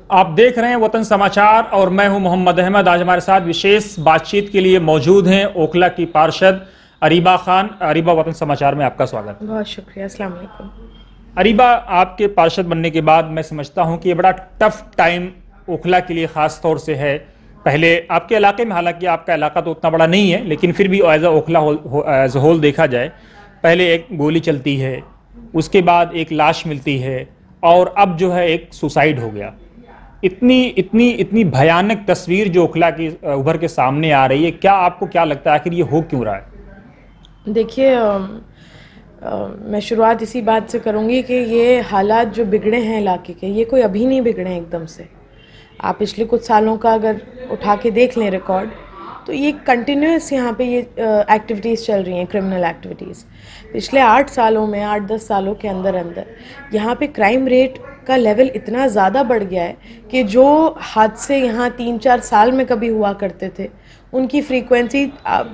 आप देख रहे हैं वतन समाचार और मैं हूं मोहम्मद अहमद। आज हमारे साथ विशेष बातचीत के लिए मौजूद हैं ओखला की पार्षद अरीबा खान। अरीबा, वतन समाचार में आपका स्वागत। बहुत शुक्रिया। अस्सलाम वालेकुम। अरीबा, आपके पार्षद बनने के बाद मैं समझता हूं कि ये बड़ा टफ टाइम ओखला के लिए ख़ास तौर से है। पहले आपके इलाके में, हालांकि आपका इलाका तो उतना बड़ा नहीं है, लेकिन फिर भी as a Okhla as a whole देखा जाए, पहले एक गोली चलती है, उसके बाद एक लाश मिलती है और अब जो है एक सुसाइड हो गया। इतनी भयानक तस्वीर जो ओखला की उभर के सामने आ रही है, आपको क्या लगता है आखिर ये हो क्यों रहा है? देखिए, मैं शुरुआत इसी बात से करूंगी कि ये हालात जो बिगड़े हैं इलाके के, ये कोई अभी नहीं बिगड़े हैं एकदम से। आप पिछले कुछ सालों का अगर उठा के देख लें रिकॉर्ड, तो ये कंटिन्यूस यहाँ पे ये एक्टिविटीज़ चल रही हैं, क्रिमिनल एक्टिविटीज़। पिछले 8 सालों में, 8-10 सालों के अंदर यहाँ पे क्राइम रेट का लेवल इतना ज़्यादा बढ़ गया है कि जो हादसे यहाँ 3-4 साल में कभी हुआ करते थे, उनकी फ्रीक्वेंसी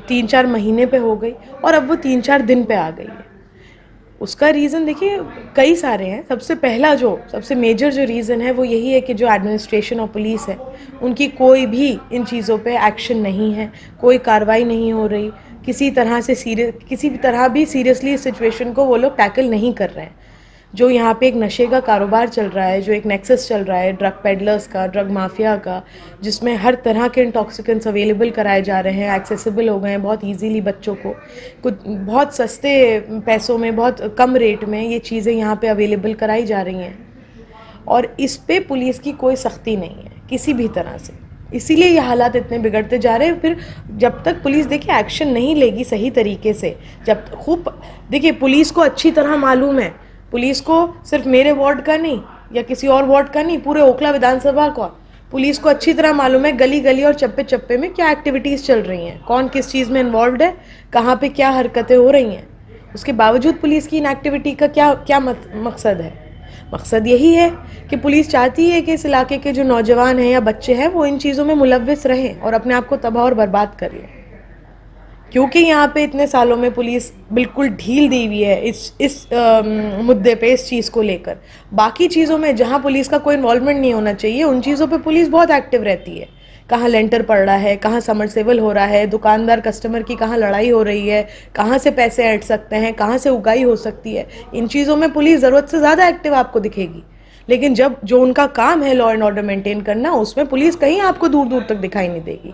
3-4 महीने पे हो गई और अब वो 3-4 दिन पे आ गई है। उसका रीज़न देखिए कई सारे हैं। सबसे मेजर जो रीज़न है वो यही है कि जो एडमिनिस्ट्रेशन और पुलिस है, उनकी कोई भी इन चीज़ों पे एक्शन नहीं है, कोई कार्रवाई नहीं हो रही, किसी तरह भी सीरियसली इस सिचुएशन को वो लोग टैकल नहीं कर रहे हैं। जो यहाँ पे एक नशे का कारोबार चल रहा है, जो एक नेक्सस चल रहा है ड्रग पेडलर्स का, ड्रग माफिया का, जिसमें हर तरह के इंटॉक्सिकेंट्स अवेलेबल कराए जा रहे हैं, एक्सेसिबल हो गए हैं बहुत इजीली बच्चों को, कुछ बहुत सस्ते पैसों में, बहुत कम रेट में ये चीज़ें यहाँ पे अवेलेबल कराई जा रही हैं और इस पे पुलिस की कोई सख्ती नहीं है किसी भी तरह से। इसीलिए ये हालात इतने बिगड़ते जा रहे हैं। फिर जब तक पुलिस देखिए एक्शन नहीं लेगी सही तरीके से, देखिए पुलिस को अच्छी तरह मालूम है, पुलिस को सिर्फ मेरे वार्ड का नहीं या किसी और वार्ड का नहीं, पूरे ओखला विधानसभा का पुलिस को अच्छी तरह मालूम है गली गली और चप्पे चप्पे में क्या एक्टिविटीज़ चल रही हैं, कौन किस चीज़ में इन्वॉल्व है, कहाँ पे क्या हरकतें हो रही हैं। उसके बावजूद पुलिस की इन एक्टिविटी का क्या मकसद है? मकसद यही है कि पुलिस चाहती है कि इस इलाके के जो नौजवान हैं या बच्चे हैं वो इन चीज़ों में मुलव्विस रहें और अपने आप को तबाह और बर्बाद कर लें। क्योंकि यहाँ पे इतने सालों में पुलिस बिल्कुल ढील दी हुई है इस मुद्दे पे, इस चीज़ को लेकर। बाकी चीज़ों में जहाँ पुलिस का कोई इन्वॉल्वमेंट नहीं होना चाहिए, उन चीज़ों पे पुलिस बहुत एक्टिव रहती है। कहाँ लेंटर पड़ रहा है, कहाँ समरसेबल हो रहा है, दुकानदार कस्टमर की कहाँ लड़ाई हो रही है, कहाँ से पैसे ऐंठ सकते हैं, कहाँ से उगाई हो सकती है, इन चीज़ों में पुलिस ज़रूरत से ज़्यादा एक्टिव आपको दिखेगी। लेकिन जब जो उनका काम है लॉ एंड ऑर्डर मेंटेन करना, उसमें पुलिस कहीं आपको दूर दूर तक दिखाई नहीं देगी।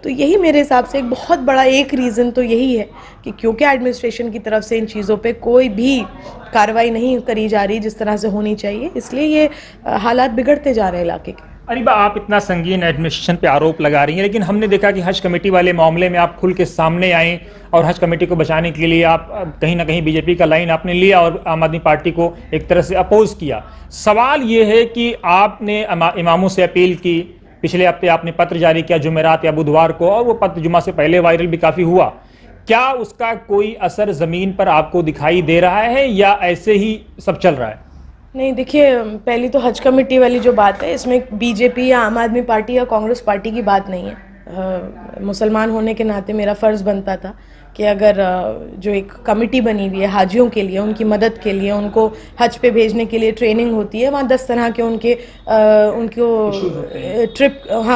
तो यही मेरे हिसाब से एक बहुत बड़ा रीज़न तो यही है कि क्योंकि एडमिनिस्ट्रेशन की तरफ से इन चीज़ों पे कोई भी कार्रवाई नहीं करी जा रही जिस तरह से होनी चाहिए, इसलिए ये हालात बिगड़ते जा रहे हैं इलाके के। अरीबा, आप इतना संगीन एडमिनिस्ट्रेशन पे आरोप लगा रही हैं, लेकिन हमने देखा कि हज कमेटी वाले मामले में आप खुल के सामने आए और हज कमेटी को बचाने के लिए आप कहीं ना कहीं बीजेपी का लाइन आपने लिया और आम आदमी पार्टी को एक तरह से अपोज किया। सवाल ये है कि आपने इमामों से अपील की, पिछले हफ्ते आपने पत्र जारी किया जुमेरात या बुधवार को, और वो पत्र जुमा से पहले वायरल भी काफ़ी हुआ। क्या उसका कोई असर ज़मीन पर आपको दिखाई दे रहा है या ऐसे ही सब चल रहा है? नहीं, देखिए पहली तो हज कमेटी वाली जो बात है, इसमें बीजेपी या आम आदमी पार्टी या कांग्रेस पार्टी की बात नहीं है। मुसलमान होने के नाते मेरा फ़र्ज़ बनता था कि अगर जो एक कमेटी बनी हुई है हाजियों के लिए, उनकी मदद के लिए, उनको हज पे भेजने के लिए ट्रेनिंग होती है, वहाँ 10 तरह के उनके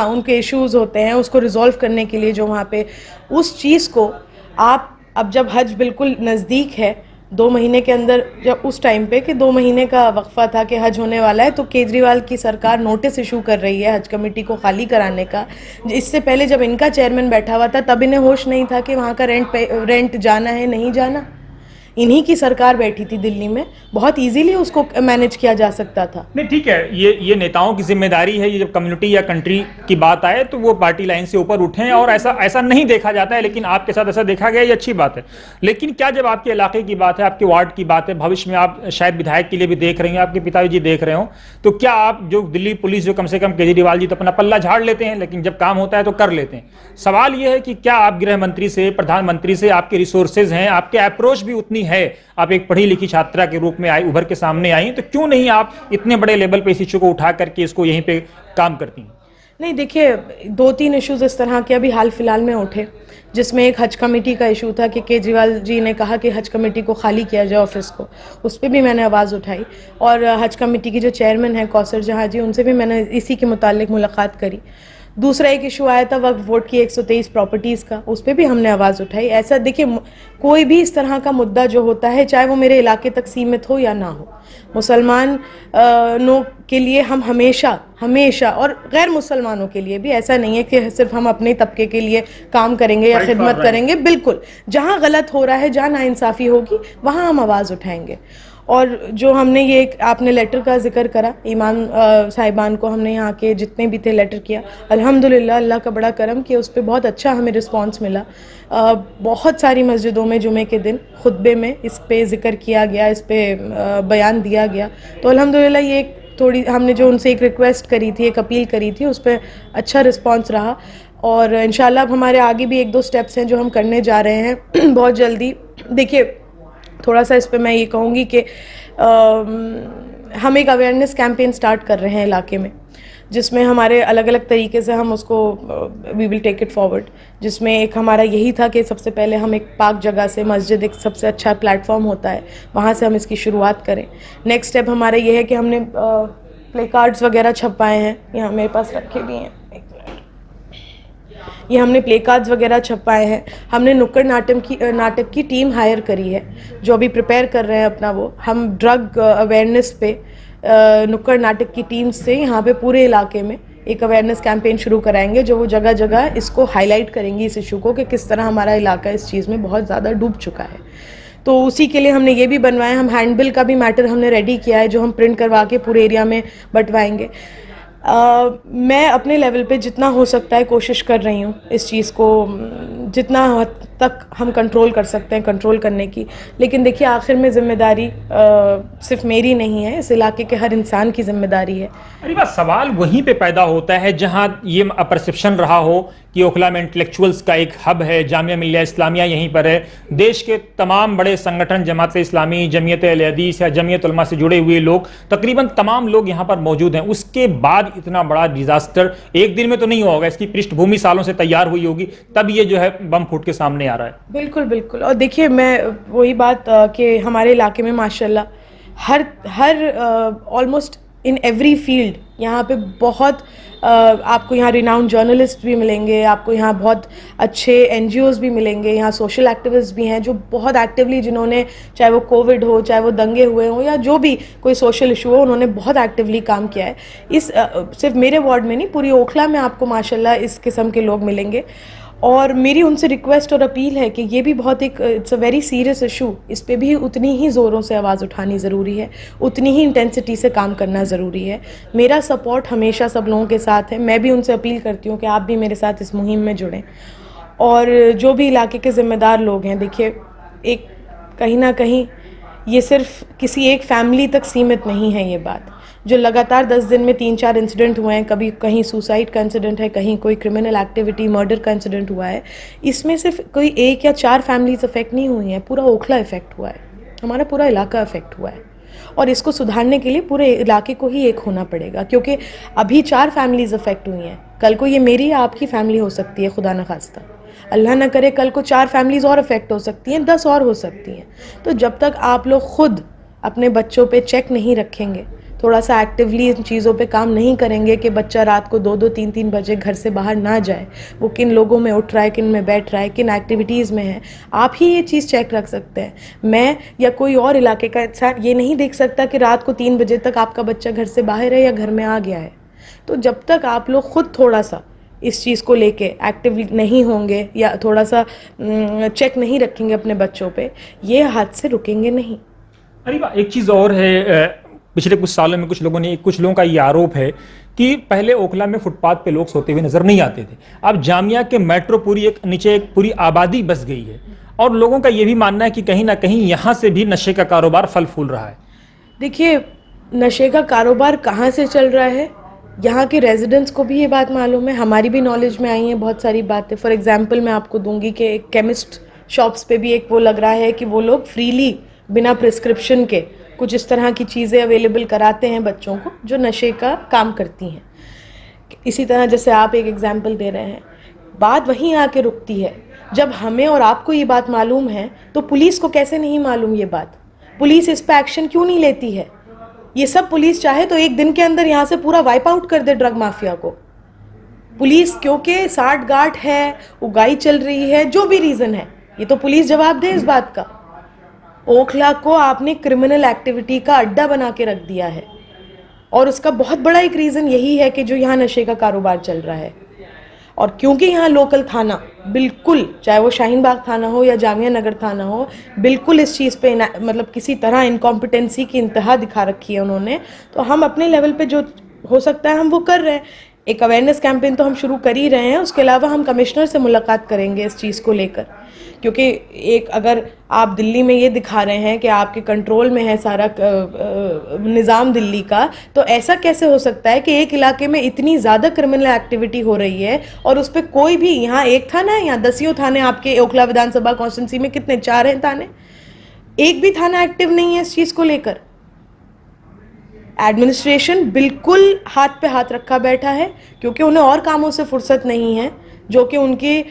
उनके इश्यूज़ होते हैं, उसको रिजॉल्व करने के लिए जो वहाँ पे उस चीज़ को आप अब जब हज बिल्कुल नज़दीक है, 2 महीने के अंदर, जब उस टाइम पे कि 2 महीने का वक्फा था कि हज होने वाला है, तो केजरीवाल की सरकार नोटिस इशू कर रही है हज कमेटी को खाली कराने का। इससे पहले जब इनका चेयरमैन बैठा हुआ था तब इन्हें होश नहीं था कि वहाँ का रेंट जाना है नहीं जाना। इन्हीं की सरकार बैठी थी दिल्ली में, बहुत इजीली उसको मैनेज किया जा सकता था। नहीं, ठीक है, ये नेताओं की जिम्मेदारी है। ये जब कम्युनिटी या कंट्री की बात आए तो वो पार्टी लाइन से ऊपर उठें, और ऐसा नहीं देखा जाता है, लेकिन आपके साथ ऐसा देखा गया, ये अच्छी बात है। लेकिन क्या जब आपके इलाके की बात है, आपके वार्ड की बात है, भविष्य में आप शायद विधायक के लिए भी देख रहे हैं, आपके पिताजी देख रहे हो, तो क्या आप जो दिल्ली पुलिस, जो कम से कम केजरीवाल जी तो अपना पल्ला झाड़ लेते हैं, लेकिन जब काम होता है तो कर लेते हैं। सवाल ये है कि क्या आप गृह मंत्री से, प्रधानमंत्री से, आपके रिसोर्सेज हैं, आपके अप्रोच भी उतनी है, आप एक पढ़ी लिखी छात्रा के रूप में आई, उभर के सामने आई, तो क्यों नहीं आप इतने बड़े लेवल पे इस इश्यू को उठा करके इसको यहीं पे काम करती हैं? नहीं, देखिए 2-3 इश्यूज़ इस तरह के अभी हाल फिलहाल में उठे, जिसमें एक हज कमेटी का इशू था कि केजरीवाल जी ने कहा कि हज कमेटी को खाली किया जाए ऑफिस को, उस पर भी मैंने आवाज़ उठाई। और हज कमेटी की जो चेयरमैन है कौसर जहाँ जी, उनसे भी मैंने इसी के मुतालिक मुलाकात करी। दूसरा एक इशू आया था वक्फ बोर्ड की 123 प्रॉपर्टीज़ का, उस पर भी हमने आवाज़ उठाई। ऐसा देखिए, कोई भी इस तरह का मुद्दा जो होता है, चाहे वो मेरे इलाके तक सीमित हो या ना हो, मुसलमानों के लिए हम हमेशा हमेशा, और गैर मुसलमानों के लिए भी, ऐसा नहीं है कि सिर्फ हम अपने तबके के लिए काम करेंगे या खिदमत करेंगे, बिल्कुल जहाँ गलत हो रहा है, जहाँ नाइंसाफ़ी होगी, वहाँ हम आवाज़ उठाएंगे। और जो हमने ये आपने लेटर का जिक्र करा, इमाम साहिबान को हमने यहाँ के जितने भी थे लेटर किया, अल्हम्दुलिल्लाह अल्लाह का बड़ा करम कि उस पर बहुत अच्छा हमें रिस्पांस मिला। बहुत सारी मस्जिदों में जुमे के दिन खुतबे में इस पे जिक्र किया गया, इस पे बयान दिया गया। तो अल्हम्दुलिल्लाह ये थोड़ी हमने जो उनसे एक रिक्वेस्ट करी थी, एक अपील करी थी, उस पर अच्छा रिस्पॉन्स रहा। और इंशाल्लाह अब हमारे आगे भी 1-2 स्टेप्स हैं जो हम करने जा रहे हैं बहुत जल्दी। देखिए, थोड़ा सा इस पे मैं ये कहूँगी कि हम एक अवेयरनेस कैंपेन स्टार्ट कर रहे हैं इलाके में, जिसमें हमारे अलग अलग तरीके से हम उसको we will take it forward. जिसमें एक हमारा यही था कि सबसे पहले हम एक पाक जगह से, मस्जिद एक सबसे अच्छा प्लेटफॉर्म होता है, वहाँ से हम इसकी शुरुआत करें। नेक्स्ट स्टेप हमारा ये है कि हमने प्ले कार्ड्स वगैरह छपवाए हैं, यहाँ मेरे पास रखे भी हैं, ये हमने प्ले कार्ड्स वगैरह छपवाए हैं। हमने नुक्कड़ नाटक की टीम हायर करी है जो अभी प्रिपेयर कर रहे हैं अपना वो। हम ड्रग अवेयरनेस पे नुक्कड़ नाटक की टीम से यहाँ पे पूरे इलाके में एक अवेयरनेस कैंपेन शुरू कराएंगे, जो वो जगह जगह इसको हाईलाइट करेंगी, इस इशू को, कि किस तरह हमारा इलाका इस चीज़ में बहुत ज़्यादा डूब चुका है। तो उसी के लिए हमने ये भी बनवाया। हम हैंडबिल का भी मैटर हमने रेडी किया है, जो हम प्रिंट करवा के पूरे एरिया में बंटवाएंगे। मैं अपने लेवल पे जितना हो सकता है कोशिश कर रही हूँ इस चीज़ को, जितना हद तक हम कंट्रोल कर सकते हैं कंट्रोल करने की। लेकिन देखिए, आखिर में ज़िम्मेदारी सिर्फ मेरी नहीं है, इस इलाके के हर इंसान की ज़िम्मेदारी है। अरे बात सवाल वहीं पे पैदा होता है जहाँ ये परसेप्शन रहा हो कि ओखला में इंटेलेक्चुअल्स का एक हब है, जामिया मिल्लिया इस्लामिया यहीं पर है, देश के तमाम बड़े संगठन, जमात इस्लामी, जमीयत अहले हदीस या जमीयत उलमा से जुड़े हुए लोग, तकरीबन तमाम लोग यहाँ पर मौजूद हैं। उसके बाद इतना बड़ा डिजास्टर एक दिन में तो नहीं होगा, इसकी पृष्ठभूमि सालों से तैयार हुई होगी, तब ये जो है बम फूट के सामने आ रहा है। बिल्कुल बिल्कुल। और देखिए, मैं वही बात कि हमारे इलाके में माशाल्लाह हर ऑलमोस्ट इन एवरी फील्ड यहाँ पे बहुत आपको यहाँ रिनाउंड जर्नलिस्ट भी मिलेंगे, आपको यहाँ बहुत अच्छे NGOs भी मिलेंगे, यहाँ सोशल एक्टिविस्ट भी हैं जो बहुत एक्टिवली, जिन्होंने चाहे वो कोविड हो, चाहे वो दंगे हुए हों, या जो भी कोई सोशल इशू हो, उन्होंने बहुत एक्टिवली काम किया है। इस सिर्फ मेरे वार्ड में नहीं, पूरी ओखला में आपको माशाल्लाह इस किस्म के लोग मिलेंगे। और मेरी उनसे रिक्वेस्ट और अपील है कि ये भी बहुत एक it's a very serious issue, इस पे भी उतनी ही ज़ोरों से आवाज़ उठानी ज़रूरी है, उतनी ही इंटेंसिटी से काम करना ज़रूरी है। मेरा सपोर्ट हमेशा सब लोगों के साथ है। मैं भी उनसे अपील करती हूँ कि आप भी मेरे साथ इस मुहिम में जुड़ें। और जो भी इलाके के ज़िम्मेदार लोग हैं, देखिए, एक कहीं ना कहीं ये सिर्फ किसी एक फैमिली तक सीमित नहीं है। ये बात जो लगातार 10 दिन में 3-4 इंसिडेंट हुए हैं, कभी कहीं सुसाइड का इंसिडेंट है, कहीं कोई क्रिमिनल एक्टिविटी, मर्डर का इंसिडेंट हुआ है, इसमें सिर्फ कोई 1 या 4 फैमिलीज अफेक्ट नहीं हुई हैं, पूरा ओखला इफेक्ट हुआ है, हमारा पूरा इलाका अफेक्ट हुआ है। और इसको सुधारने के लिए पूरे इलाके को ही एक होना पड़ेगा, क्योंकि अभी 4 फैमिलीज अफेक्ट हुई हैं, कल को ये मेरी या आपकी फैमिली हो सकती है, खुदा न खास्ता, अल्लाह ना करे, कल को 4 फैमिलीज और अफेक्ट हो सकती हैं, 10 और हो सकती हैं। तो जब तक आप लोग खुद अपने बच्चों पे चेक नहीं रखेंगे, थोड़ा सा एक्टिवली इन चीज़ों पे काम नहीं करेंगे कि बच्चा रात को 2-2, 3-3 बजे घर से बाहर ना जाए, वो किन लोगों में उठ रहा है, किन में बैठ रहा है, किन एक्टिविटीज़ में है, आप ही ये चीज़ चेक रख सकते हैं। मैं या कोई और इलाके का इंसान ये नहीं देख सकता कि रात को 3 बजे तक आपका बच्चा घर से बाहर है या घर में आ गया है। तो जब तक आप लोग खुद थोड़ा सा इस चीज़ को लेके एक्टिव नहीं होंगे या थोड़ा सा चेक नहीं रखेंगे अपने बच्चों पे, ये हादसे रुकेंगे नहीं। अरे वाह, एक चीज़ और है, पिछले कुछ सालों में कुछ लोगों का ये आरोप है कि पहले ओखला में फुटपाथ पे लोग सोते हुए नजर नहीं आते थे, अब जामिया के मेट्रो नीचे एक पूरी आबादी बस गई है, और लोगों का ये भी मानना है कि कहीं ना कहीं यहाँ से भी नशे का कारोबार फल फूल रहा है। देखिए, नशे का कारोबार कहाँ से चल रहा है, यहाँ के रेजिडेंट्स को भी ये बात मालूम है, हमारी भी नॉलेज में आई है बहुत सारी बातें। फॉर एग्जांपल मैं आपको दूंगी कि केमिस्ट शॉप्स पे भी एक वो लग रहा है कि वो लोग फ्रीली बिना प्रिस्क्रिप्शन के कुछ इस तरह की चीज़ें अवेलेबल कराते हैं बच्चों को जो नशे का काम करती हैं। इसी तरह जैसे आप एक एग्जाम्पल दे रहे हैं, बात वहीं आके रुकती है। जब हमें और आपको ये बात मालूम है तो पुलिस को कैसे नहीं मालूम ये बात? पुलिस इस पर एक्शन क्यों नहीं लेती है? ये सब पुलिस चाहे तो एक दिन के अंदर यहाँ से पूरा वाइप आउट कर दे ड्रग माफिया को। पुलिस क्योंकि साठ गांठ है, उगाई चल रही है, जो भी रीज़न है, ये तो पुलिस जवाब दे इस बात का। ओखला को आपने क्रिमिनल एक्टिविटी का अड्डा बना के रख दिया है, और उसका बहुत बड़ा एक रीज़न यही है कि जो यहाँ नशे का कारोबार चल रहा है। और क्योंकि यहाँ लोकल थाना बिल्कुल, चाहे वो शाहीन बाग थाना हो या जामिया नगर थाना हो, बिल्कुल इस चीज़ पे मतलब किसी तरह इनकॉम्पिटेंसी की इंतहा दिखा रखी है उन्होंने। तो हम अपने लेवल पे जो हो सकता है हम वो कर रहे हैं। एक अवेयरनेस कैंपेन तो हम शुरू कर ही रहे हैं, उसके अलावा हम कमिश्नर से मुलाकात करेंगे इस चीज़ को लेकर। क्योंकि एक अगर आप दिल्ली में ये दिखा रहे हैं कि आपके कंट्रोल में है सारा निज़ाम दिल्ली का, तो ऐसा कैसे हो सकता है कि एक इलाके में इतनी ज़्यादा क्रिमिनल एक्टिविटी हो रही है और उस पर कोई भी, यहाँ एक थाना है, यहाँ 10 थाने, आपके ओखला विधानसभा कॉन्स्टिट्यूंसी में कितने, 4 हैं थाने, एक भी थाना एक्टिव नहीं है इस चीज़ को लेकर। एडमिनिस्ट्रेशन बिल्कुल हाथ पे हाथ रखा बैठा है क्योंकि उन्हें और कामों से फुर्सत नहीं है, जो कि उनकी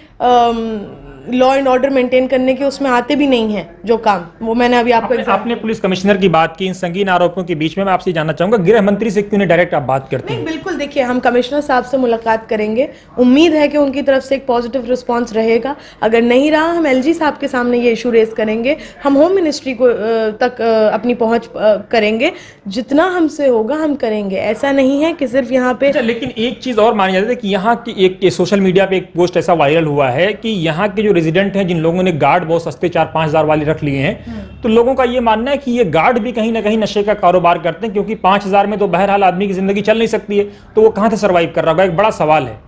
लॉ एंड ऑर्डर मेंटेन करने के उसमें आते भी नहीं हैं जो काम। वो मैंने अभी आपने पुलिस कमिश्नर की बात की, इन संगीन आरोपों के बीच में मैं आपसे जानना चाहूंगा, गृह मंत्री से क्यों नहीं डायरेक्ट आप बात करते हैं? बिल्कुल, देखिए हम कमिश्नर साहब से मुलाकात करेंगे, उम्मीद है कि उनकी तरफ से एक पॉजिटिव रिस्पांस रहेगा। अगर नहीं रहा, हम एलजी साहब के सामने ये इशू रेज करेंगे, हम होम मिनिस्ट्री को तक अपनी पहुंच करेंगे, जितना हमसे होगा हम करेंगे। ऐसा नहीं है कि सिर्फ यहाँ पे। लेकिन एक चीज और मानी जाती है कि यहाँ की एक सोशल मीडिया पे एक पोस्ट ऐसा वायरल हुआ है कि यहाँ के जो रेजिडेंट हैं, जिन लोगों ने गार्ड बहुत सस्ते 4-5 हज़ार वाले रख लिए हैं, तो लोगों का ये मानना है कि ये गार्ड भी कहीं ना कहीं नशे का कारोबार करते हैं, क्योंकि 5 हज़ार में तो बहरहाल आदमी की जिंदगी चल नहीं सकती है, तो वो कहां से सर्वाइव कर रहा होगा? एक बड़ा सवाल है।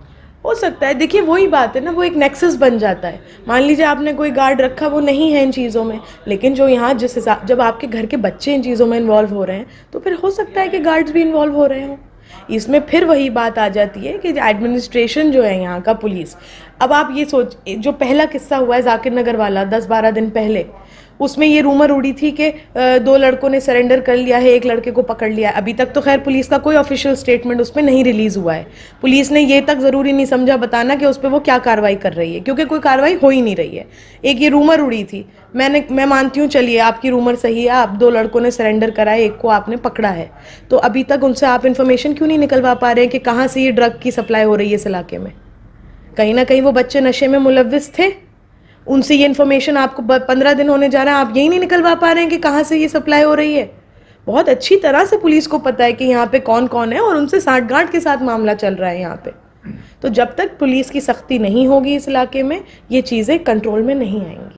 हो सकता है, देखिए वही बात है ना, वो एक नेक्सस बन जाता है। मान लीजिए आपने कोई गार्ड रखा, वो नहीं है इन चीज़ों में, लेकिन जो यहाँ जिस हिसाब, जब आपके घर के बच्चे इन चीज़ों में इन्वॉल्व हो रहे हैं, तो फिर हो सकता है कि गार्ड्स भी इन्वॉल्व हो रहे हों। इसमें फिर वही बात आ जाती है कि एडमिनिस्ट्रेशन जो है यहाँ का, पुलिस, अब आप ये सोच, जो पहला किस्सा हुआ है जाकिर नगर वाला 10-12 दिन पहले, उसमें ये रूमर उड़ी थी कि 2 लड़कों ने सरेंडर कर लिया है, 1 लड़के को पकड़ लिया है। अभी तक तो खैर पुलिस का कोई ऑफिशियल स्टेटमेंट उसमें नहीं रिलीज हुआ है। पुलिस ने ये तक ज़रूरी नहीं समझा बताना कि उस पर वो क्या कार्रवाई कर रही है, क्योंकि कोई कार्रवाई हो ही नहीं रही है। एक ये रूमर उड़ी थी, मैं मानती हूँ, चलिए आपकी रूमर सही है, आप 2 लड़कों ने सरेंडर कराए, 1 को आपने पकड़ा है, तो अभी तक उनसे आप इन्फॉर्मेशन क्यों नहीं निकलवा पा रहे हैं कि कहाँ से ये ड्रग की सप्लाई हो रही है इस इलाके में? कहीं ना कहीं वो बच्चे नशे में मुलव्विस थे, उनसे ये इन्फॉर्मेशन आपको 15 दिन होने जा रहा है, आप यही नहीं निकलवा पा रहे हैं कि कहाँ से ये सप्लाई हो रही है। बहुत अच्छी तरह से पुलिस को पता है कि यहाँ पे कौन कौन है, और उनसे साठगांठ के साथ मामला चल रहा है यहाँ पे। तो जब तक पुलिस की सख्ती नहीं होगी इस इलाके में, ये चीज़ें कंट्रोल में नहीं आएंगी।